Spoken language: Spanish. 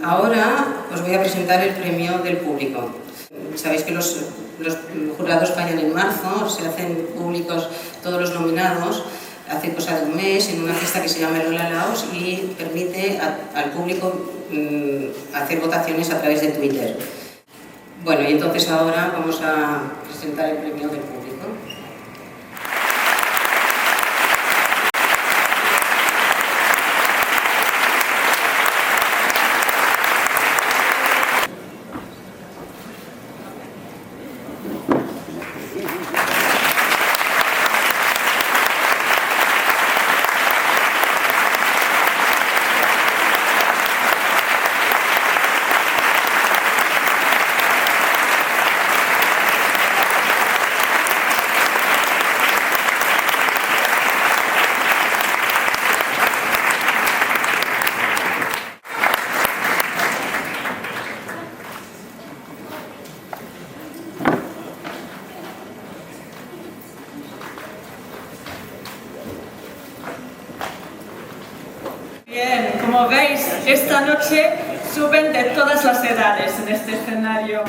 Ahora os voy a presentar el premio del público. Sabéis que los jurados fallan en marzo, se hacen públicos todos los nominados hace cosa de un mes en una fiesta que se llama el Hola Laos y permite al público hacer votaciones a través de Twitter. Bueno, y entonces ahora vamos a presentar el premio del público. Bien, como veis, esta noche suben de todas las edades en este escenario.